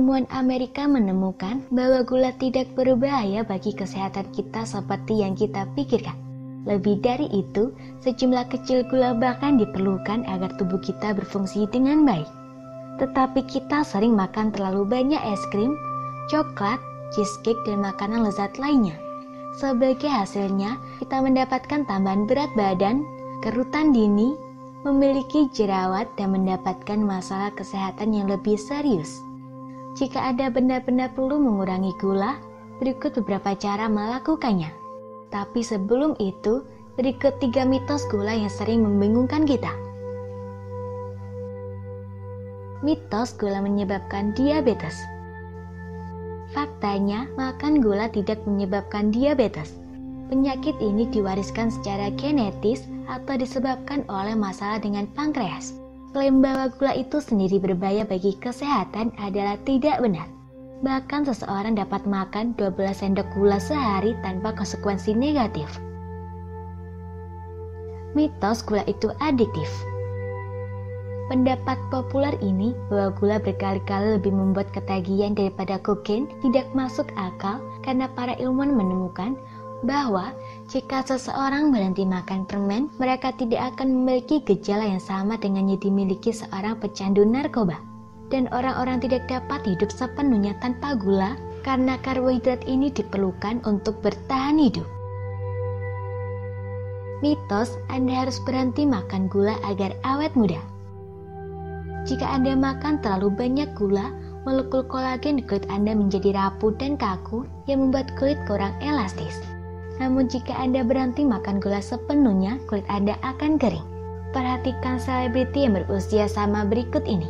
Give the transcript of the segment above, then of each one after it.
ilmuwan Amerika menemukan bahwa gula tidak berbahaya bagi kesehatan kita seperti yang kita pikirkan. Lebih dari itu, sejumlah kecil gula bahkan diperlukan agar tubuh kita berfungsi dengan baik. Tetapi kita sering makan terlalu banyak es krim, coklat, cheesecake, dan makanan lezat lainnya. Sebagai hasilnya, kita mendapatkan tambahan berat badan, kerutan dini, memiliki jerawat, dan mendapatkan masalah kesehatan yang lebih serius. Jika Anda benar-benar perlu mengurangi gula, berikut beberapa cara melakukannya. Tapi sebelum itu, berikut 3 mitos gula yang sering membingungkan kita. Mitos gula menyebabkan diabetes. Faktanya, makan gula tidak menyebabkan diabetes. Penyakit ini diwariskan secara genetis atau disebabkan oleh masalah dengan pankreas. Klaim bahwa gula itu sendiri berbahaya bagi kesehatan adalah tidak benar. Bahkan seseorang dapat makan 12 sendok gula sehari tanpa konsekuensi negatif. Mitos gula itu adiktif. Pendapat populer ini bahwa gula berkali-kali lebih membuat ketagihan daripada kokain tidak masuk akal karena para ilmuwan menemukan bahwa jika seseorang berhenti makan permen, mereka tidak akan memiliki gejala yang sama dengan yang dimiliki seorang pecandu narkoba. Dan orang-orang tidak dapat hidup sepenuhnya tanpa gula karena karbohidrat ini diperlukan untuk bertahan hidup. Mitos, Anda harus berhenti makan gula agar awet muda. Jika Anda makan terlalu banyak gula, molekul kolagen di kulit Anda menjadi rapuh dan kaku yang membuat kulit kurang elastis. Namun jika Anda berhenti makan gula sepenuhnya, kulit Anda akan kering. Perhatikan selebriti yang berusia sama berikut ini.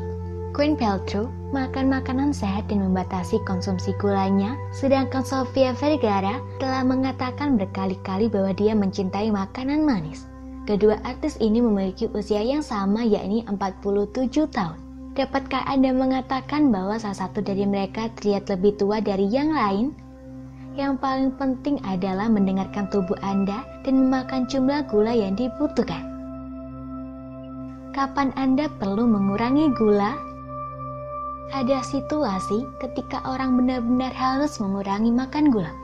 Gwyneth Paltrow makan makanan sehat dan membatasi konsumsi gulanya, sedangkan Sofia Vergara telah mengatakan berkali-kali bahwa dia mencintai makanan manis. Kedua artis ini memiliki usia yang sama, yakni 47 tahun. Dapatkah Anda mengatakan bahwa salah satu dari mereka terlihat lebih tua dari yang lain? Yang paling penting adalah mendengarkan tubuh Anda dan memakan jumlah gula yang dibutuhkan. Kapan Anda perlu mengurangi gula? Ada situasi ketika orang benar-benar harus mengurangi makan gula.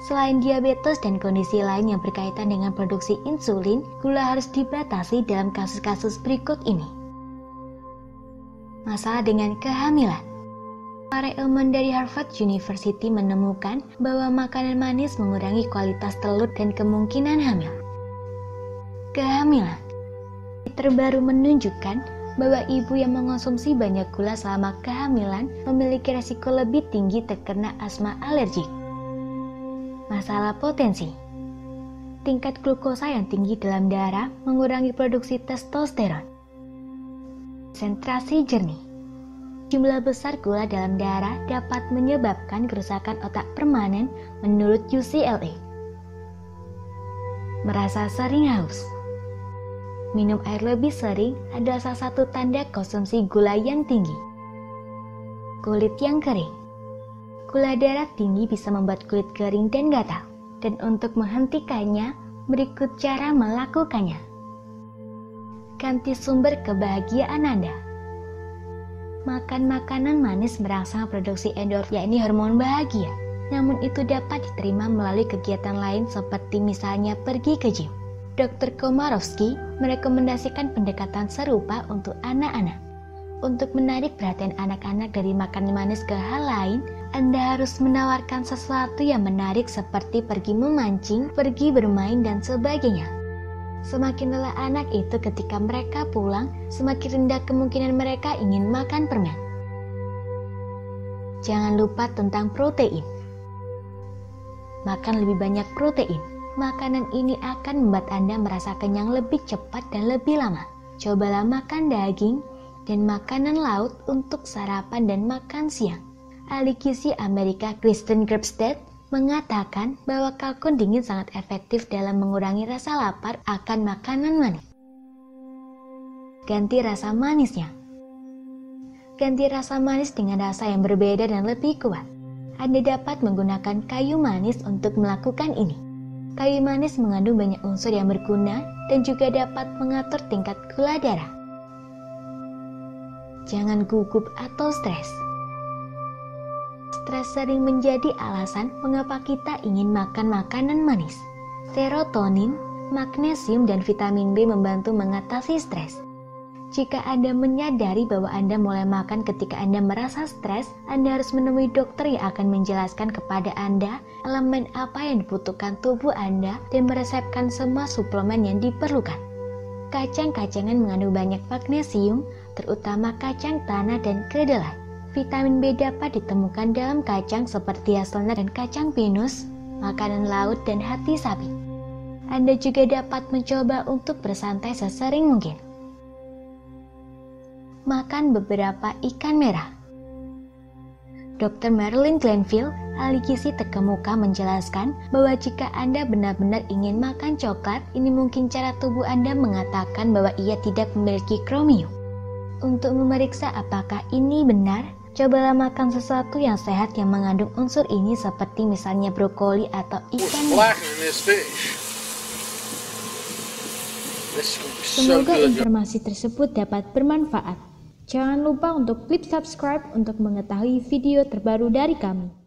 Selain diabetes dan kondisi lain yang berkaitan dengan produksi insulin, gula harus dibatasi dalam kasus-kasus berikut ini. Masalah dengan kehamilan. Para ilmuwan dari Harvard University menemukan bahwa makanan manis mengurangi kualitas telur dan kemungkinan hamil. Kehamilan terbaru menunjukkan bahwa ibu yang mengonsumsi banyak gula selama kehamilan memiliki resiko lebih tinggi terkena asma alergik. Masalah potensi. Tingkat glukosa yang tinggi dalam darah mengurangi produksi testosteron. Konsentrasi jernih. Jumlah besar gula dalam darah dapat menyebabkan kerusakan otak permanen menurut UCLA. Merasa sering haus. Minum air lebih sering adalah salah satu tanda konsumsi gula yang tinggi. Kulit yang kering. Gula darah tinggi bisa membuat kulit kering dan gatal. Dan untuk menghentikannya, berikut cara melakukannya. Ganti sumber kebahagiaan Anda. Makan makanan manis merangsang produksi endorfin, yakni hormon bahagia. Namun itu dapat diterima melalui kegiatan lain seperti misalnya pergi ke gym. Dr. Komorowski merekomendasikan pendekatan serupa untuk anak-anak. Untuk menarik perhatian anak-anak dari makanan manis ke hal lain, Anda harus menawarkan sesuatu yang menarik seperti pergi memancing, pergi bermain, dan sebagainya. Semakin lelah anak itu ketika mereka pulang, semakin rendah kemungkinan mereka ingin makan permen. Jangan lupa tentang protein. Makan lebih banyak protein. Makanan ini akan membuat Anda merasa kenyang lebih cepat dan lebih lama. Cobalah makan daging dan makanan laut untuk sarapan dan makan siang. Ahli gizi Amerika Kristen Gerbstedt mengatakan bahwa kalkun dingin sangat efektif dalam mengurangi rasa lapar akan makanan manis. Ganti rasa manisnya. Ganti rasa manis dengan rasa yang berbeda dan lebih kuat. Anda dapat menggunakan kayu manis untuk melakukan ini. Kayu manis mengandung banyak unsur yang berguna dan juga dapat mengatur tingkat gula darah. Jangan gugup atau stres. stres sering menjadi alasan mengapa kita ingin makan makanan manis. Serotonin, magnesium, dan vitamin B membantu mengatasi stres. Jika Anda menyadari bahwa Anda mulai makan ketika Anda merasa stres, Anda harus menemui dokter yang akan menjelaskan kepada Anda elemen apa yang dibutuhkan tubuh Anda dan meresepkan semua suplemen yang diperlukan. Kacang-kacangan mengandung banyak magnesium, terutama kacang tanah dan kedelai. Vitamin B dapat ditemukan dalam kacang seperti hazelnut dan kacang pinus, makanan laut, dan hati sapi. Anda juga dapat mencoba untuk bersantai sesering mungkin. Makan beberapa ikan merah. Dr. Marilyn Glanville, ahli gizi terkemuka, menjelaskan bahwa jika Anda benar-benar ingin makan coklat, ini mungkin cara tubuh Anda mengatakan bahwa ia tidak memiliki kromium. Untuk memeriksa apakah ini benar, cobalah makan sesuatu yang sehat yang mengandung unsur ini seperti misalnya brokoli atau ikan merah. Semoga informasi tersebut dapat bermanfaat. Jangan lupa untuk klik subscribe untuk mengetahui video terbaru dari kami.